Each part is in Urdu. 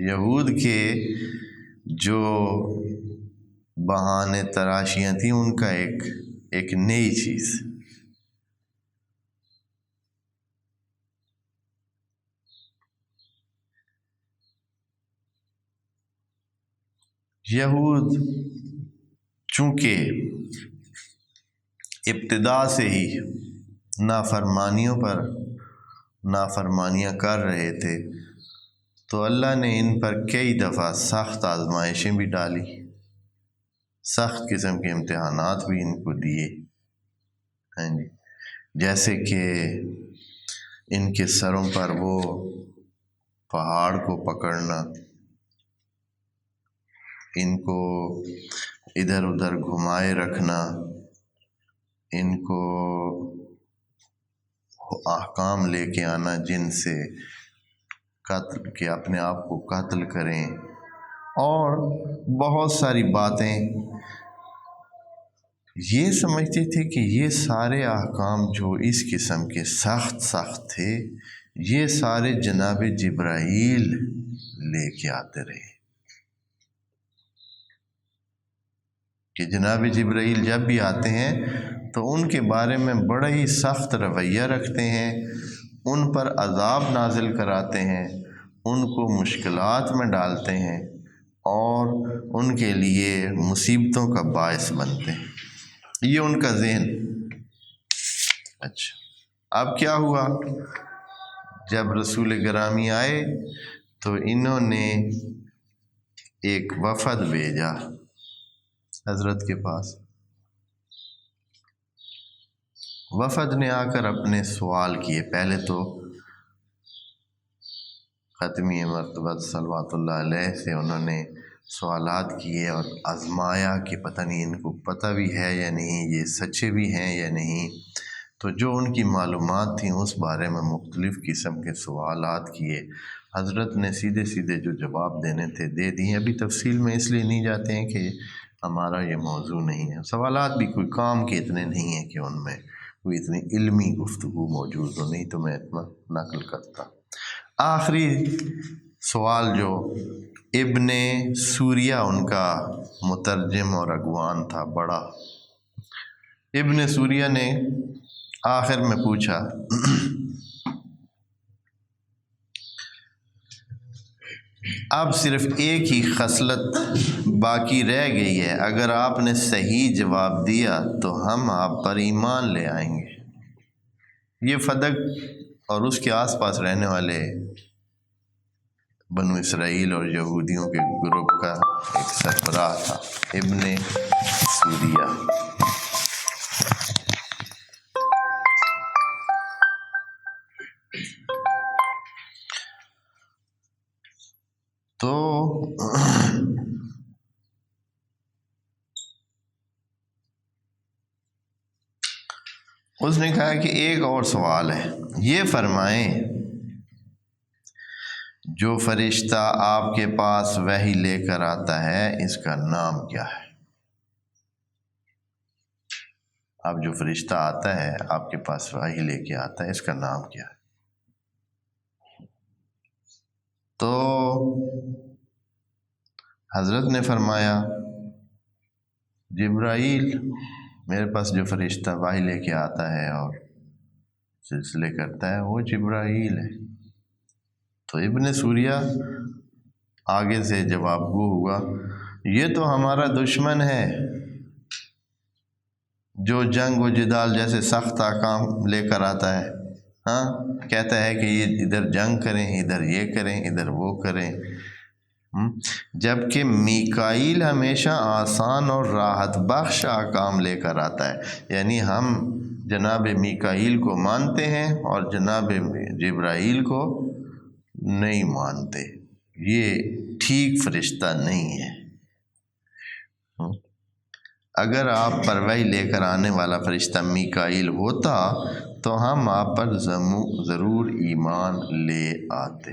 یہود کے جو بہانے تراشیاں تھیں ان کا ایک نئی چیز. یہود چونکہ ابتدا سے ہی نافرمانیوں پر نافرمانیاں کر رہے تھے تو اللہ نے ان پر کئی دفعہ سخت آزمائشیں بھی ڈالی، سخت قسم کے امتحانات بھی ان کو دیے. ہاں جی، جیسے کہ ان کے سروں پر وہ پہاڑ کو پکڑنا، ان کو ادھر ادھر گھمائے رکھنا، ان کو احکام لے کے آنا جن سے قتل کے اپنے آپ کو قتل کریں، اور بہت ساری باتیں. یہ سمجھتے تھے کہ یہ سارے احکام جو اس قسم کے سخت تھے یہ سارے جناب جبرائیل لے کے آتے رہے، کہ جناب جبرائیل جب بھی آتے ہیں تو ان کے بارے میں بڑا ہی سخت رویہ رکھتے ہیں، ان پر عذاب نازل کراتے ہیں، ان کو مشکلات میں ڈالتے ہیں اور ان کے لیے مصیبتوں کا باعث بنتے ہیں. یہ ان کا ذہن. اچھا، اب کیا ہوا؟ جب رسول گرامی آئے تو انہوں نے ایک وفد بھیجا حضرت کے پاس. وفد نے آ کر اپنے سوال کیے. پہلے تو ختمی مرتبہ صلوات اللہ علیہ سے انہوں نے سوالات کیے اور آزمایا کہ پتہ نہیں ان کو پتہ بھی ہے یا نہیں، یہ سچے بھی ہیں یا نہیں. تو جو ان کی معلومات تھیں اس بارے میں مختلف قسم کے سوالات کیے. حضرت نے سیدھے سیدھے جو جواب دینے تھے دے دیے. ابھی تفصیل میں اس لیے نہیں جاتے ہیں کہ ہمارا یہ موضوع نہیں ہے. سوالات بھی کوئی کام کے اتنے نہیں ہیں کہ ان میں کوئی اتنی علمی گفتگو موجود ہو، نہیں تو میں اتنا نقل کرتا. آخری سوال جو ابن سوریہ ان کا مترجم اور اگوان تھا بڑا، ابن سوریہ نے آخر میں پوچھا اب صرف ایک ہی خصلت باقی رہ گئی ہے، اگر آپ نے صحیح جواب دیا تو ہم آپ پر ایمان لے آئیں گے. یہ فدق اور اس کے آس پاس رہنے والے بنو اسرائیل اور یہودیوں کے گروپ کا ایک سربراہ تھا، ابن سوریہ. تو اس نے کہا کہ ایک اور سوال ہے، یہ فرمائیں جو فرشتہ آپ کے پاس وحی لے کر آتا ہے اس کا نام کیا ہے؟ اب جو فرشتہ آتا ہے آپ کے پاس وحی لے کے آتا ہے اس کا نام کیا ہے؟ تو حضرت نے فرمایا جبرائیل، میرے پاس جو فرشتہ وحی لے کے آتا ہے اور سلسلے کرتا ہے وہ جبرائیل ہے. تو ابن سوریہ آگے سے جواب گو ہوا، یہ تو ہمارا دشمن ہے جو جنگ و جدال جیسے سخت احکام لے کر آتا ہے. ہاں، کہتا ہے کہ یہ ادھر جنگ کریں، ادھر یہ کریں، ادھر وہ کریں، جبکہ میکائیل ہمیشہ آسان اور راحت بخش احکام لے کر آتا ہے. یعنی ہم جناب میکائیل کو مانتے ہیں اور جناب جبرائیل کو نہیں مانتے، یہ ٹھیک فرشتہ نہیں ہے. اگر آپ پر وحی لے کر آنے والا فرشتہ میکائیل ہوتا تو ہم آپ پر ضرور ایمان لے آتے.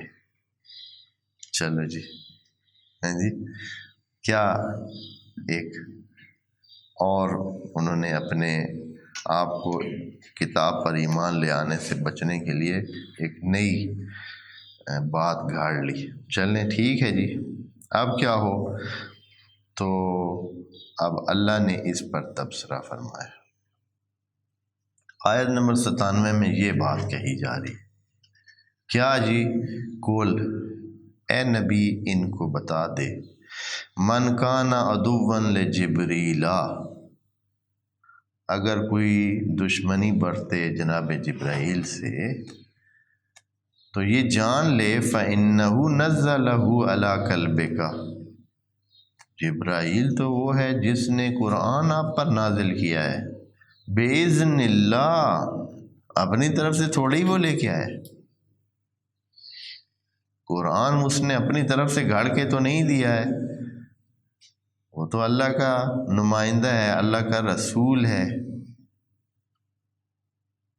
چلو جی، ہاں جی، کیا ایک اور انہوں نے اپنے آپ کو کتاب پر ایمان لے آنے سے بچنے کے لیے ایک نئی بات گھاڑ لی۔ چلیں ٹھیک ہے جی، اب کیا ہو؟ تو اب اللہ نے اس پر تبصرہ فرمایا۔ آیت نمبر 97 میں یہ بات کہی جا رہی ہے، کیا جی؟ قول، اے نبی ان کو بتا دے، من کان عدوا لجبریل، اگر کوئی دشمنی برتے جناب جبرائیل سے تو یہ جان لے فَإِنَّهُ نَزَّلَهُ عَلَى قَلْبِكَ، جبرائیل تو وہ ہے جس نے قرآن آپ پر نازل کیا ہے، بِإِذْنِ اللہ، اپنی طرف سے تھوڑی وہ لے کے آئے، قرآن اس نے اپنی طرف سے گھڑ کے تو نہیں دیا ہے، وہ تو اللہ کا نمائندہ ہے، اللہ کا رسول ہے۔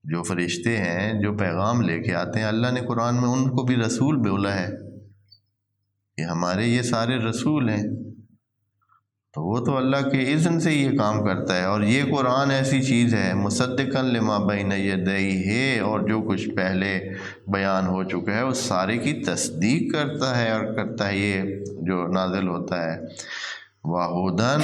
جو فرشتے ہیں جو پیغام لے کے آتے ہیں، اللہ نے قرآن میں ان کو بھی رسول بولا ہے کہ ہمارے یہ سارے رسول ہیں، تو وہ تو اللہ کے اذن سے یہ کام کرتا ہے۔ اور یہ قرآن ایسی چیز ہے مصدقا لما بین یدیہ، اور جو کچھ پہلے بیان ہو چکا ہے اس سارے کی تصدیق کرتا ہے اور کرتا ہے یہ جو نازل ہوتا ہے۔ وَہُدًى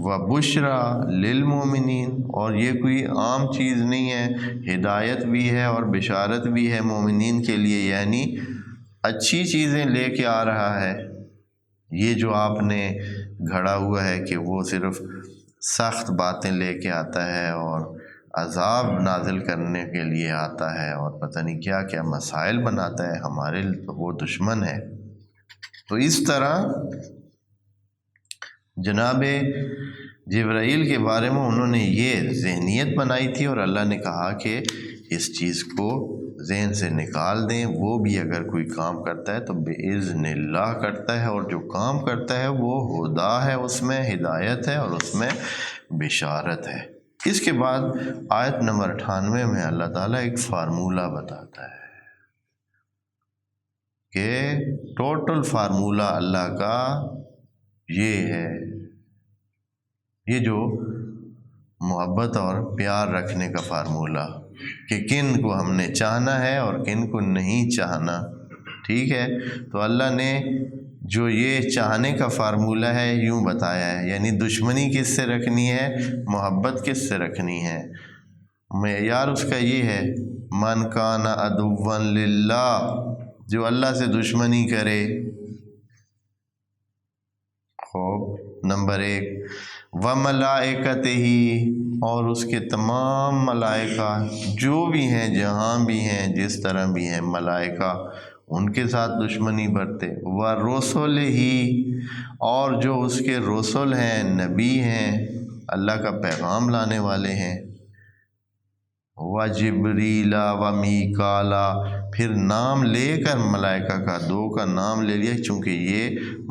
وَبُشْرًى لِلْمُؤْمِنِينَ، اور یہ کوئی عام چیز نہیں ہے، ہدایت بھی ہے اور بشارت بھی ہے مومنین کے لیے، یعنی اچھی چیزیں لے کے آ رہا ہے۔ یہ جو آپ نے گھڑا ہوا ہے کہ وہ صرف سخت باتیں لے کے آتا ہے اور عذاب نازل کرنے کے لیے آتا ہے اور پتہ نہیں کیا کیا مسائل بناتا ہے، ہمارے وہ دشمن ہے۔ تو اس طرح جناب جبرائیل کے بارے میں انہوں نے یہ ذہنیت بنائی تھی، اور اللہ نے کہا کہ اس چیز کو ذہن سے نکال دیں، وہ بھی اگر کوئی کام کرتا ہے تو بِإِذْنِ اللہ کرتا ہے، اور جو کام کرتا ہے وہ ہدا ہے، اس میں ہدایت ہے اور اس میں بشارت ہے۔ اس کے بعد آیت نمبر 98 میں اللہ تعالیٰ ایک فارمولہ بتاتا ہے کہ ٹوٹل فارمولہ اللہ کا یہ ہے، یہ جو محبت اور پیار رکھنے کا فارمولہ کہ کن کو ہم نے چاہنا ہے اور کن کو نہیں چاہنا، ٹھیک ہے؟ تو اللہ نے جو یہ چاہنے کا فارمولہ ہے یوں بتایا ہے، یعنی دشمنی کس سے رکھنی ہے، محبت کس سے رکھنی ہے، معیار اس کا یہ ہے، من کان عدوا للہ، جو اللہ سے دشمنی کرے۔ خوب، نمبر 1، وَمَلَائِكَتِهِ، اور اس کے تمام ملائکہ جو بھی ہیں، جہاں بھی ہیں، جس طرح بھی ہیں ملائکہ، ان کے ساتھ دشمنی برتے، وَرُسُلِهِ، اور جو اس کے رسل ہیں، نبی ہیں، اللہ کا پیغام لانے والے ہیں، وَجِبْرِيلَ وَمِيكَالَ، پھر نام لے کر ملائکہ کا 2 کا نام لے لیا چونکہ یہ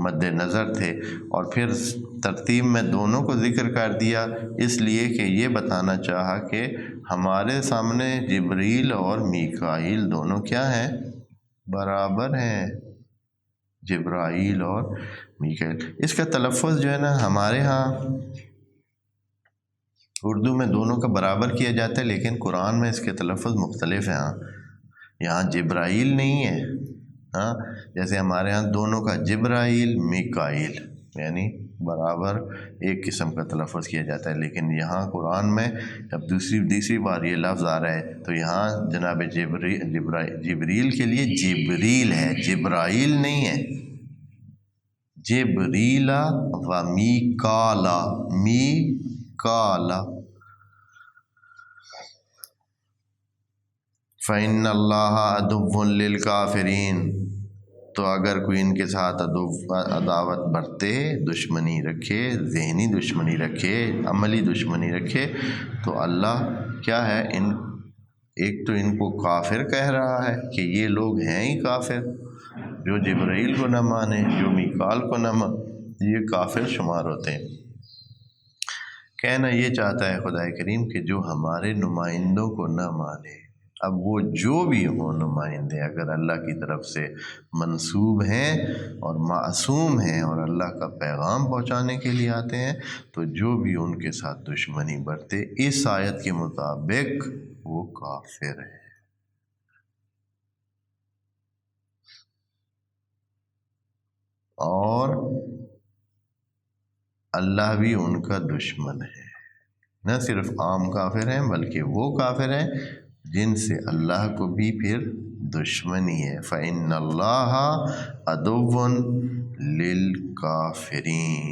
مد نظر تھے، اور پھر ترتیب میں دونوں کو ذکر کر دیا اس لیے کہ یہ بتانا چاہا کہ ہمارے سامنے جبریل اور میکائیل دونوں کیا ہیں، برابر ہیں، جبرائیل اور میکائیل۔ اس کا تلفظ جو ہے نا ہمارے ہاں اردو میں دونوں کا برابر کیا جاتا ہے، لیکن قرآن میں اس کے تلفظ مختلف ہیں۔ یہاں جبرائیل نہیں ہے، ہاں، جیسے ہمارے ہاں دونوں کا جبرائیل میکائیل، یعنی برابر ایک قسم کا تلفظ کیا جاتا ہے، لیکن یہاں قرآن میں اب تیسری بار یہ لفظ آ رہا ہے تو یہاں جناب جبریل کے لیے جبریل ہے، جبرائیل نہیں ہے، جبریل و میکالا، میکالا، فَإِنَّ اللَّهَ عَدُوٌّ لِّلْكَافِرِينَ، تو اگر کوئی ان کے ساتھ عداوت برتے، دشمنی رکھے، ذہنی دشمنی رکھے، عملی دشمنی رکھے، تو اللہ کیا ہے، ایک تو ان کو کافر کہہ رہا ہے کہ یہ لوگ ہیں ہی کافر، جو جبرائیل کو نہ مانے، جو میکال کو نہ مانے، یہ کافر شمار ہوتے ہیں۔ کہنا یہ چاہتا ہے خدا کریم کہ جو ہمارے نمائندوں کو نہ مانے، اب وہ جو بھی ہوں نمائندے، اگر اللہ کی طرف سے منسوب ہیں اور معصوم ہیں اور اللہ کا پیغام پہنچانے کے لیے آتے ہیں، تو جو بھی ان کے ساتھ دشمنی برتے اس آیت کے مطابق وہ کافر ہے۔ اور اللہ بھی ان کا دشمن ہے۔ نہ صرف عام کافر ہیں بلکہ وہ کافر ہیں جن سے اللہ کو بھی پھر دشمنی ہے۔ فَإِنَّ اللَّهَ عَدُوٌّ لِلْكَافِرِينَ۔